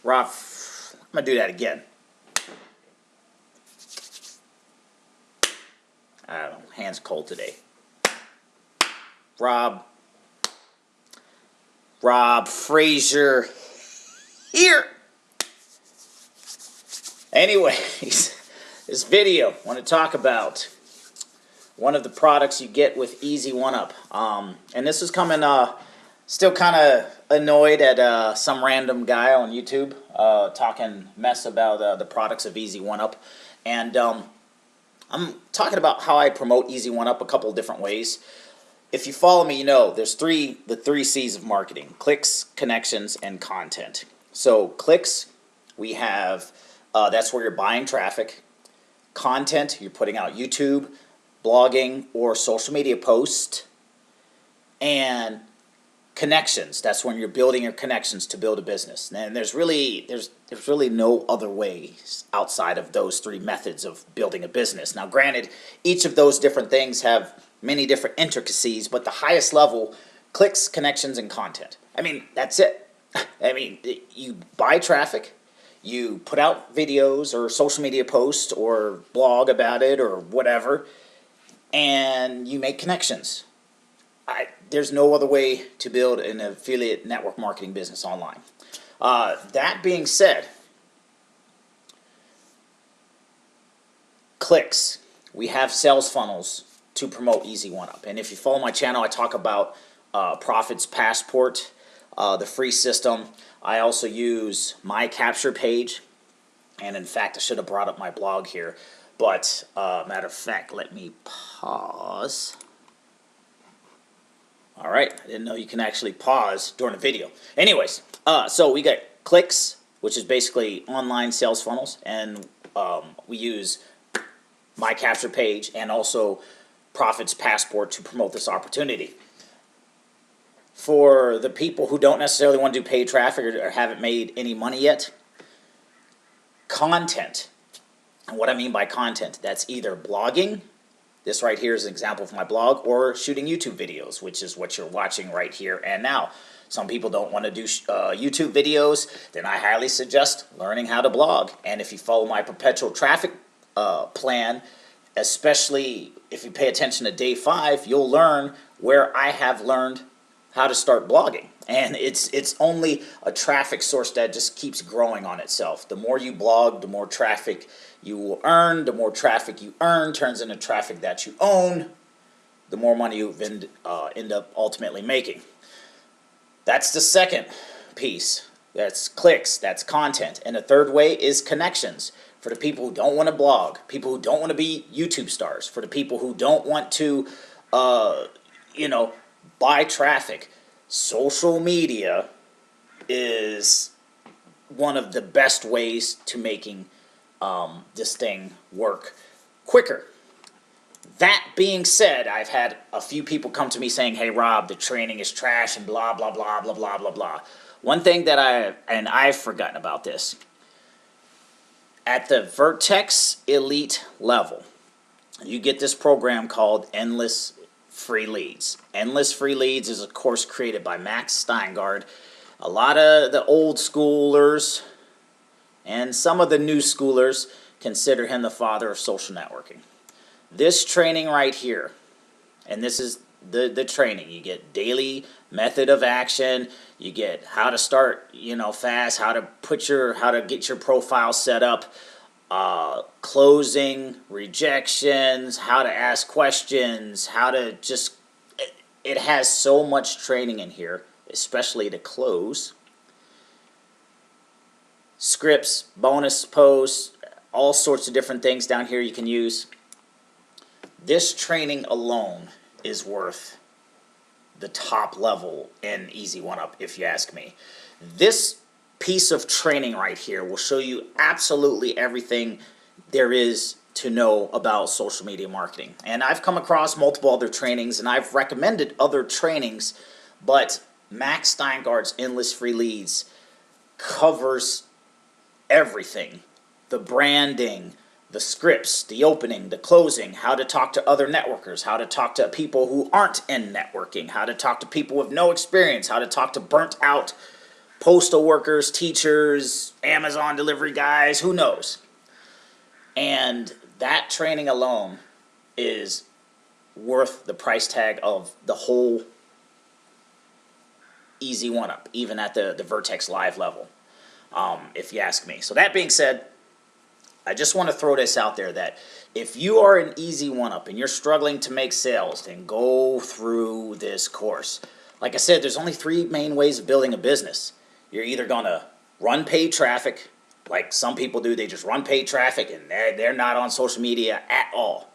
Rob, I'm going to do that again. I don't know, hands cold today. Rob Frazier here. Anyways, this video, I want to talk about one of the products you get with Easy 1-Up. And this is coming, still kind of annoyed at some random guy on YouTube talking mess about the products of Easy 1-Up. And I'm talking about how I promote Easy 1-Up a couple of different ways. If you follow me, you know there's the three C's of marketing: clicks, connections, and content. So clicks, we have, that's where you're buying traffic. Content, you're putting out YouTube, blogging, or social media posts. And connections, that's when you're building your connections to build a business. And there's really no other ways outside of those three methods of building a business. Now granted, each of those different things have many different intricacies, but the highest level: clicks, connections, and content. I mean, that's it. I mean, you buy traffic, you put out videos or social media posts or blog about it or whatever, and you make connections. There's no other way to build an affiliate network marketing business online. That being said, clicks. We have sales funnels to promote Easy 1-Up. And if you follow my channel, I talk about Profits Passport, the free system. I also use my capture page. And in fact, I should have brought up my blog here. But matter of fact, let me pause. All right, I didn't know you can actually pause during a video. Anyways, so we got clicks, which is basically online sales funnels. And we use my capture page and also Profits Passport to promote this opportunity. For the people who don't necessarily want to do paid traffic or haven't made any money yet, content. And what I mean by content, that's either blogging. This right here is an example of my blog, or shooting YouTube videos, which is what you're watching right here and now. Some people don't want to do YouTube videos, then I highly suggest learning how to blog. And if you follow my perpetual traffic plan, especially if you pay attention to day 5, you'll learn where I have learned how to start blogging. And it's only a traffic source that just keeps growing on itself. The more you blog, the more traffic you will earn. The more traffic you earn turns into traffic that you own. The more money you end up ultimately making. That's the second piece. That's clicks, that's content. And the third way is connections. For the people who don't want to blog, people who don't want to be YouTube stars, for the people who don't want to, buy traffic, social media is one of the best ways to making this thing work quicker. That being said, I've had a few people come to me saying, "Hey Rob, the training is trash," and blah blah blah blah blah blah blah. One thing that I've forgotten about this. At the Vertex Elite level, you get this program called Endless Free Leads. Endless Free Leads is a course created by Max Steingard. A lot of the old schoolers and some of the new schoolers consider him the father of social networking. This training right here, and this is the training. You get daily method of action. You get how to start, fast, how to get your profile set up, closing, rejections, how to ask questions, how to just, it has so much training in here, especially to close. Scripts, bonus posts, all sorts of different things down here you can use. This training alone is worth the top level in Easy 1-Up, if you ask me. This piece of training right here will show you absolutely everything there is to know about social media marketing. And I've come across multiple other trainings, and I've recommended other trainings, but Max Steingard's Endless Free Leads covers everything. The branding, the scripts, the opening, the closing, how to talk to other networkers, how to talk to people who aren't in networking, how to talk to people with no experience, how to talk to burnt out postal workers, teachers, Amazon delivery guys, who knows? And that training alone is worth the price tag of the whole Easy 1-Up, even at the Vertex Live level, if you ask me. So that being said, I just want to throw this out there that if you are an Easy 1-Up and you're struggling to make sales, then go through this course. Like I said, there's only 3 main ways of building a business. You're either going to run paid traffic, like some people do. They just run paid traffic and they're not on social media at all.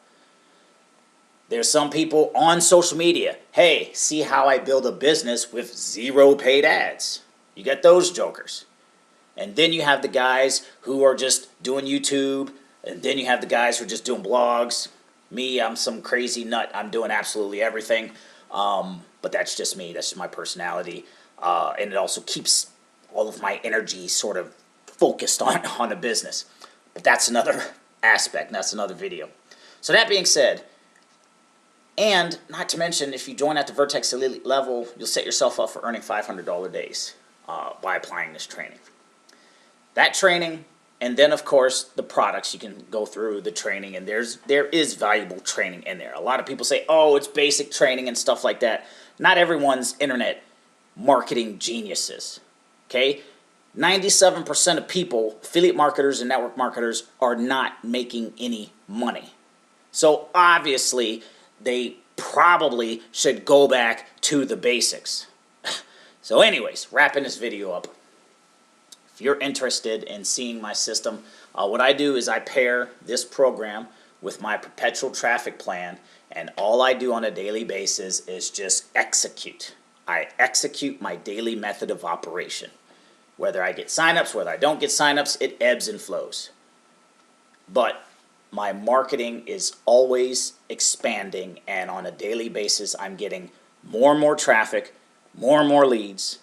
There's some people on social media, hey, see how I build a business with 0 paid ads. You get those jokers. And then you have the guys who are just doing YouTube, and then you have the guys who are just doing blogs. Me, I'm some crazy nut. I'm doing absolutely everything. But that's just me. That's just my personality. And it also keeps all of my energy sort of focused on a business. But that's another aspect. That's another video. So that being said, and not to mention, if you join at the Vertex Elite level, you'll set yourself up for earning $500 days by applying this training. That training, and then of course the products, you can go through the training, and there is valuable training in there. A lot of people say, oh, it's basic training and stuff like that. Not everyone's internet marketing geniuses, okay? 97% of people, affiliate marketers and network marketers, are not making any money. So obviously, they probably should go back to the basics. So anyways, wrapping this video up. If you're interested in seeing my system, what I do is I pair this program with my perpetual traffic plan, and all I do on a daily basis is just execute. I execute my daily method of operation. Whether I get signups, whether I don't get signups, it ebbs and flows. But my marketing is always expanding, and on a daily basis, I'm getting more and more traffic, more and more leads,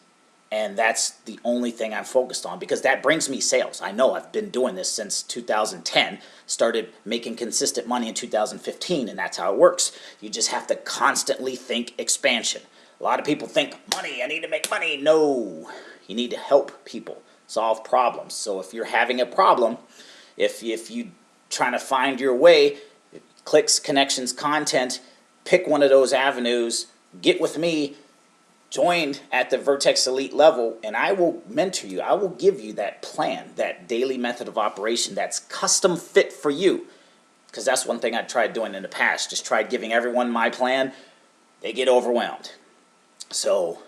and that's the only thing I'm focused on because that brings me sales. I know I've been doing this since 2010, started making consistent money in 2015, and that's how it works. You just have to constantly think expansion. A lot of people think, money, I need to make money. No, you need to help people solve problems. So if you're having a problem, if you trying to find your way, clicks, connections, content, pick one of those avenues, get with me, join at the Vertex Elite level, and I will mentor you. I will give you that plan, that daily method of operation that's custom fit for you. Because that's one thing I tried doing in the past. Just tried giving everyone my plan. They get overwhelmed. So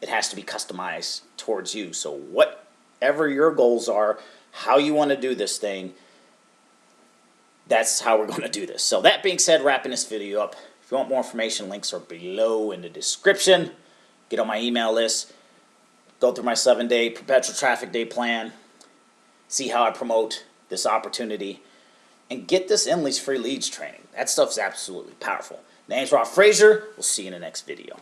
it has to be customized towards you. So whatever your goals are, how you want to do this thing, that's how we're going to do this. So that being said, wrapping this video up. If you want more information, links are below in the description. Get on my email list. Go through my 7-day perpetual traffic day plan. See how I promote this opportunity. And get this endless free leads training. That stuff's absolutely powerful. My name's Rob Frazier. We'll see you in the next video.